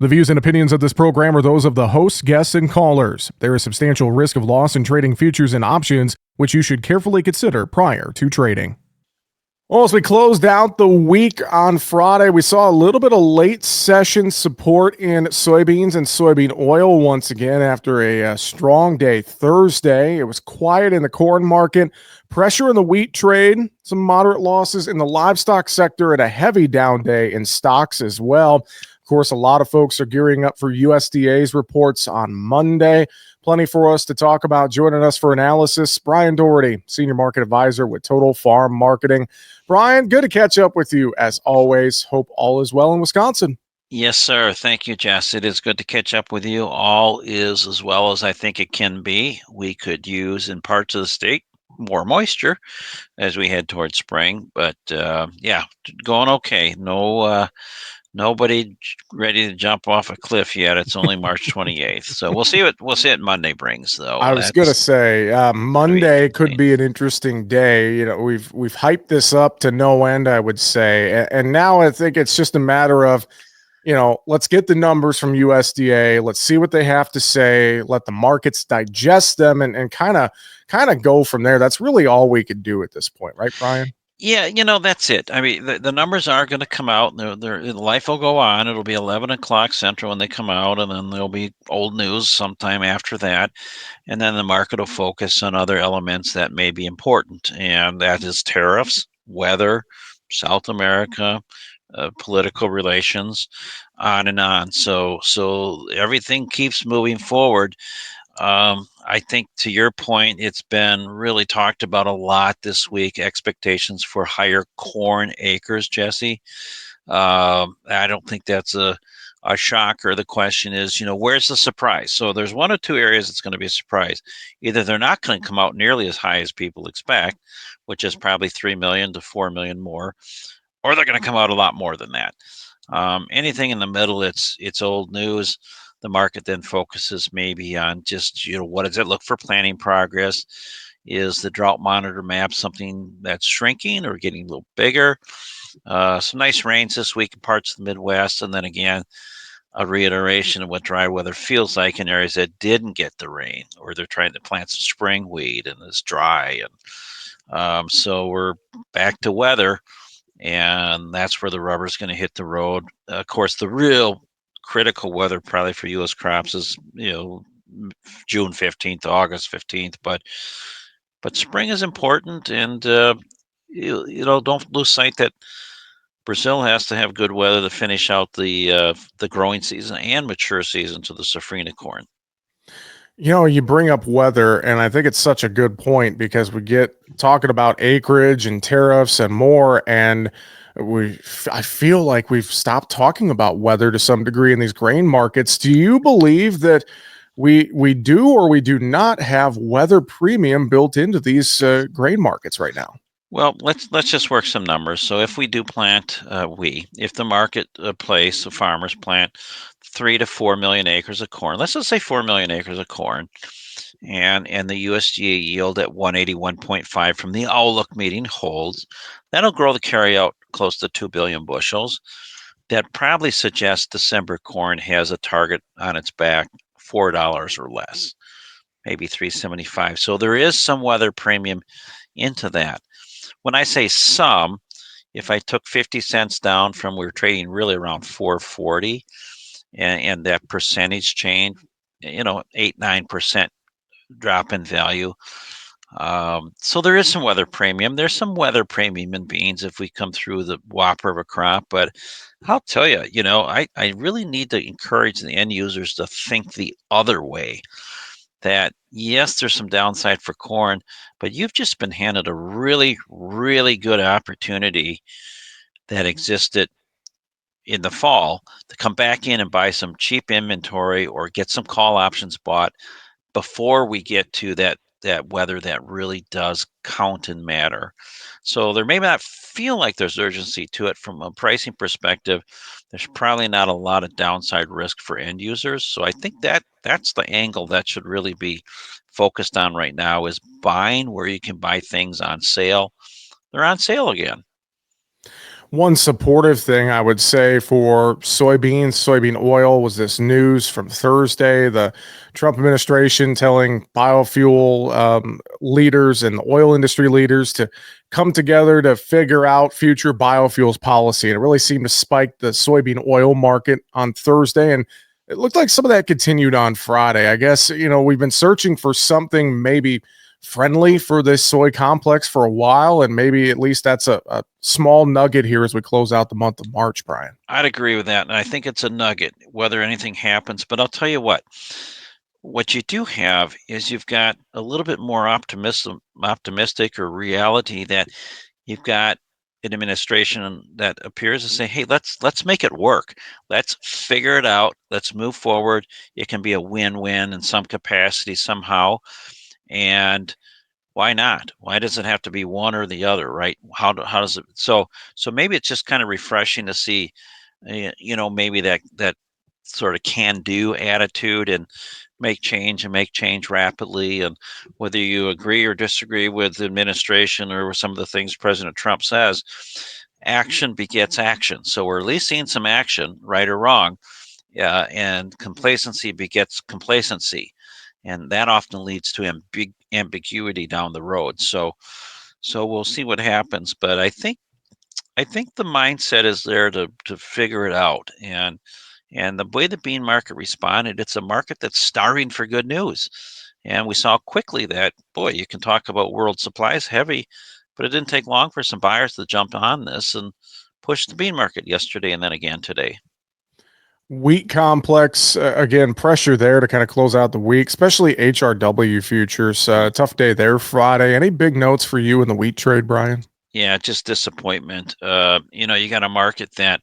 The views and opinions of this program are those of the hosts, guests, and callers. There is substantial risk of loss in trading futures and options, which you should carefully consider prior to trading. Well, as we closed out the week on Friday, we saw a little bit of late session support in soybeans and soybean oil once again after a strong day Thursday. It was quiet in the corn market, pressure in the wheat trade, some moderate losses in the livestock sector, and a heavy down day in stocks as well. Of course, a lot of folks are gearing up for USDA's reports on Monday. Plenty for us to talk about. Joining us for analysis, Bryan Doherty, Senior Market Advisor with Total Farm Marketing. Bryan, good to catch up with you as always. Hope all is well in Wisconsin. Yes, sir. Thank you, Jess. It is good to catch up with you. All is as well as I think it can be. We could use in parts of the state more moisture as we head towards spring, but yeah, going okay. Nobody ready to jump off a cliff yet. It's only March 28th, so we'll see what Monday brings, though. I was going to say Monday could be an interesting day. You know, we've hyped this up to no end, I would say, and now I think it's just a matter of, you know, let's get the numbers from USDA. Let's see what they have to say. Let the markets digest them and kind of go from there. That's really all we could do at this point, right, Bryan? Yeah, that's it. I mean, the numbers are going to come out. Life will go on. It'll be 11 o'clock Central when they come out, and then there'll be old news sometime after that. And then the market will focus on other elements that may be important, and that is tariffs, weather, South America, political relations, on and on. So everything keeps moving forward. I think to your point, it's been really talked about a lot this week. Expectations for higher corn acres, Jesse. I don't think that's a shocker. The question is, where's the surprise? So there's one or two areas that's going to be a surprise. Either they're not going to come out nearly as high as people expect, which is probably 3 million to 4 million more, or they're going to come out a lot more than that. Anything in the middle, it's old news. The market then focuses maybe on just, what does it look for planting progress? Is the drought monitor map something that's shrinking or getting a little bigger? Some nice rains this week in parts of the Midwest. And then again, a reiteration of what dry weather feels like in areas that didn't get the rain, or they're trying to plant some spring wheat and it's dry. And so we're back to weather, and that's where the rubber's going to hit the road. Of course, the real critical weather probably for U.S. crops is, June 15th, August 15th, but spring is important, and don't lose sight that Brazil has to have good weather to finish out the growing season and mature season to the safrinha corn. You know, you bring up weather, and I think it's such a good point because we get talking about acreage and tariffs and more, and I feel like we've stopped talking about weather to some degree in these grain markets. Do you believe that we do or we do not have weather premium built into these grain markets right now? Well, let's just work some numbers. So if we do plant, if the marketplace, the farmers plant 3 to 4 million acres of corn, let's just say 4 million acres of corn, and the USDA yield at 181.5 from the outlook meeting holds, that'll grow the carryout close to 2 billion bushels. That probably suggests December corn has a target on its back, $4 or less, maybe 375. So there is some weather premium into that. When I say some, if I took 50 cents down from, we were trading really around 440, and that percentage change, 8-9% drop in value. So there is some weather premium. There's some weather premium in beans if we come through the whopper of a crop. But I'll tell you, I really need to encourage the end users to think the other way. That yes, there's some downside for corn, but you've just been handed a really, really good opportunity that existed in the fall to come back in and buy some cheap inventory or get some call options bought before we get to that weather that really does count and matter. So there may not feel like there's urgency to it from a pricing perspective. There's probably not a lot of downside risk for end users. So I think that's the angle that should really be focused on right now, is buying where you can buy things on sale. They're on sale again. One supportive thing I would say for soybean oil was this news from Thursday. The Trump administration telling biofuel leaders and the oil industry leaders to come together to figure out future biofuels policy. And it really seemed to spike the soybean oil market on Thursday. And it looked like some of that continued on Friday. I guess, we've been searching for something maybe friendly for this soy complex for a while, and maybe at least that's a small nugget here as we close out the month of March, Brian. I'd agree with that, and I think it's a nugget whether anything happens. But I'll tell you what you do have is you've got a little bit more optimistic or reality that you've got an administration that appears to say, "Hey, let's make it work. Let's figure it out. Let's move forward. It can be a win-win in some capacity somehow." And why not? Why does it have to be one or the other, right? How does it so maybe it's just kind of refreshing to see maybe that sort of can do attitude and make change rapidly. And whether you agree or disagree with the administration or with some of the things President Trump says, action begets action. So we're at least seeing some action, right or wrong. And complacency begets complacency, and that often leads to ambiguity down the road. So we'll see what happens, but I think the mindset is there to figure it out. And the way the bean market responded, it's a market that's starving for good news. And we saw quickly that, boy, you can talk about world supplies heavy, but it didn't take long for some buyers to jump on this and push the bean market yesterday and then again today. Wheat complex, again, pressure there to kind of close out the week, especially HRW futures. Tough day there Friday. Any big notes for you in the wheat trade, Brian? Yeah, just disappointment. You got a market that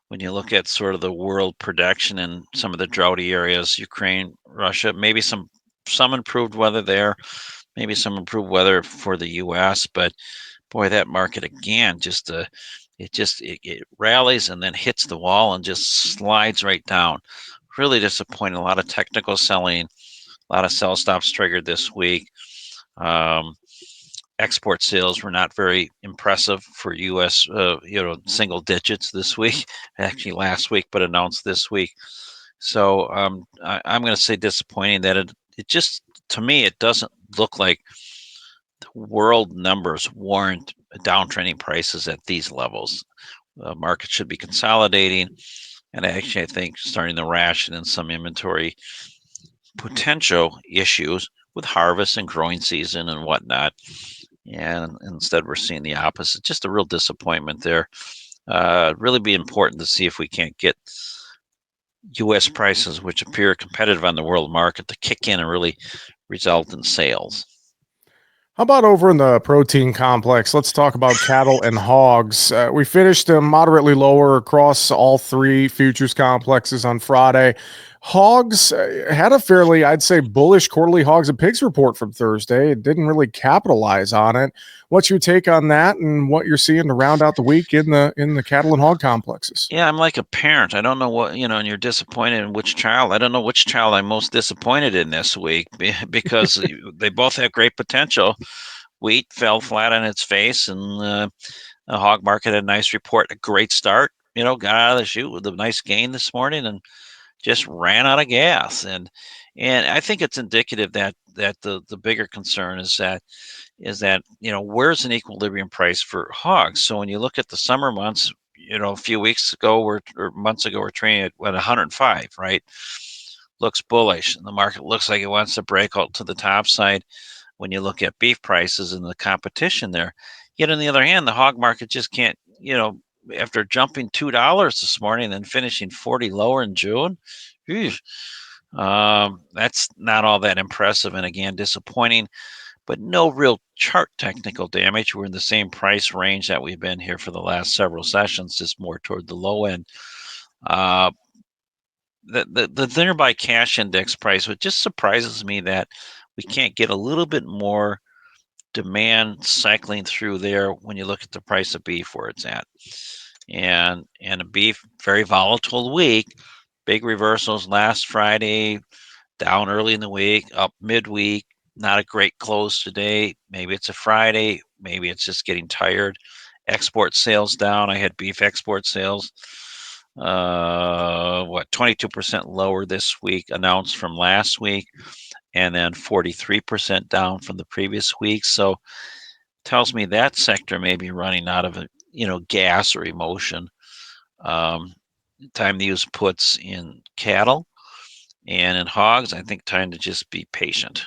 when you look at sort of the world production in some of the droughty areas, Ukraine, Russia, maybe some improved weather there, maybe some improved weather for the US, but boy, that market again it rallies and then hits the wall and just slides right down. Really disappointing. A lot of technical selling, a lot of sell stops triggered this week. Um, Export sales were not very impressive for U.S. Single digits this week. Actually, last week, but announced this week. So I'm going to say disappointing that it just to me it doesn't look like the world numbers warrant downtrending prices at these levels. The market should be consolidating, and actually, I think starting to ration in some inventory potential issues with harvest and growing season and whatnot. And instead, we're seeing the opposite. Just a real disappointment there. Really be important to see if we can't get U.S. prices, which appear competitive on the world market, to kick in and really result in sales. How about over in the protein complex? Let's talk about cattle and hogs. We finished them moderately lower across all three futures complexes on Friday. Hogs had a fairly, I'd say, bullish quarterly hogs and pigs report from Thursday. It didn't really capitalize on it. What's your take on that, and what you're seeing to round out the week in the cattle and hog complexes? Yeah, I'm like a parent. I don't know and you're disappointed in which child. I don't know which child I'm most disappointed in this week because they both have great potential. Wheat fell flat on its face, and the hog market had a nice report, a great start. Got out of the chute with a nice gain this morning and just ran out of gas. And I think it's indicative that the bigger concern is that where's an equilibrium price for hogs. So when you look at the summer months, a few weeks ago or months ago, we're trading at 105, right? Looks bullish, and the market looks like it wants to break out to the top side when you look at beef prices and the competition there. Yet on the other hand, the hog market just can't, after jumping $2 this morning and then finishing 40 lower in June. That's not all that impressive, and again, disappointing, but no real chart technical damage. We're in the same price range that we've been here for the last several sessions, just more toward the low end. Uh, the nearby cash index price, which just surprises me that we can't get a little bit more demand cycling through there when you look at the price of beef where it's at. And a beef, very volatile week, big reversals last Friday, down early in the week, up midweek, not a great close today. Maybe it's a Friday, maybe it's just getting tired. export sales down. I had beef export sales, 22% lower this week, announced from last week, and then 43% down from the previous week. So tells me that sector may be running out of gas or emotion. Time to use puts in cattle and in hogs. I think time to just be patient.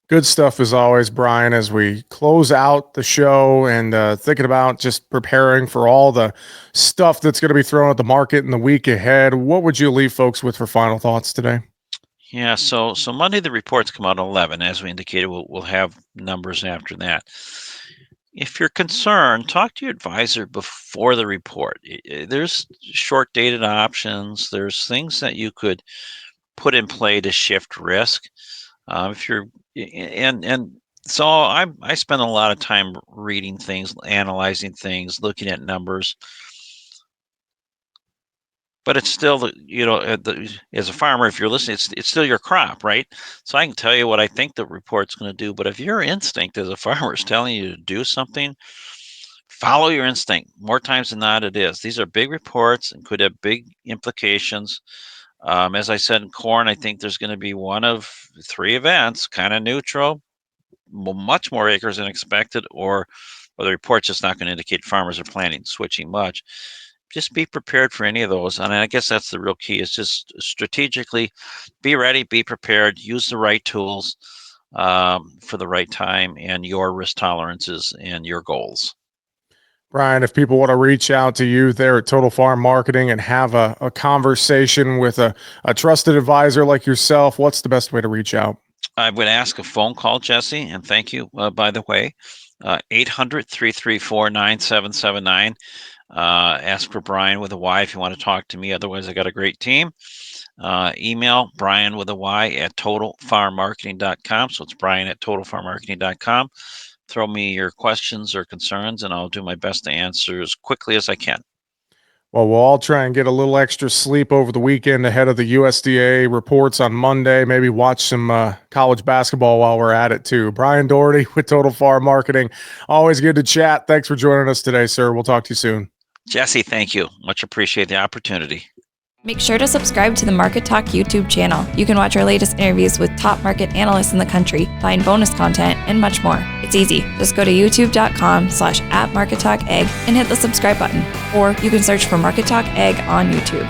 Good stuff as always, Brian, as we close out the show and thinking about just preparing for all the stuff that's going to be thrown at the market in the week ahead. What would you leave folks with for final thoughts today? Yeah, so Monday the reports come out at 11. As we indicated, we'll have numbers after that. If you're concerned, talk to your advisor before the report. There's short dated options. There's things that you could put in play to shift risk. If you're and so I spend a lot of time reading things, analyzing things, looking at numbers. But it's still, as a farmer, if you're listening, it's still your crop, right? So I can tell you what I think the report's going to do, but if your instinct as a farmer is telling you to do something, follow your instinct. More times than not, it is. These are big reports and could have big implications. As I said in corn, I think there's going to be one of 3 events, kind of neutral, much more acres than expected, or the report's just not going to indicate farmers are planning switching much. Just be prepared for any of those. And I guess that's the real key, is just strategically be ready, be prepared, use the right tools for the right time and your risk tolerances and your goals. Brian, if people want to reach out to you there at Total Farm Marketing and have a conversation with a trusted advisor like yourself, what's the best way to reach out? I would ask a phone call, Jesse, and thank you, by the way, 800-334-9779. Ask for Bryan with a Y if you want to talk to me. Otherwise, I got a great team. Email Bryan with a Y at totalfarmmarketing.com. So it's Bryan at totalfarmmarketing.com. Throw me your questions or concerns, and I'll do my best to answer as quickly as I can. Well, we'll all try and get a little extra sleep over the weekend ahead of the USDA reports on Monday. Maybe watch some college basketball while we're at it, too. Bryan Doherty with Total Farm Marketing. Always good to chat. Thanks for joining us today, sir. We'll talk to you soon. Jesse, thank you. Much appreciate the opportunity. Make sure to subscribe to the Market Talk YouTube channel. You can watch our latest interviews with top market analysts in the country, find bonus content, and much more. It's easy. Just go to youtube.com/@MarketTalkAg and hit the subscribe button. Or you can search for Market Talk Ag on YouTube.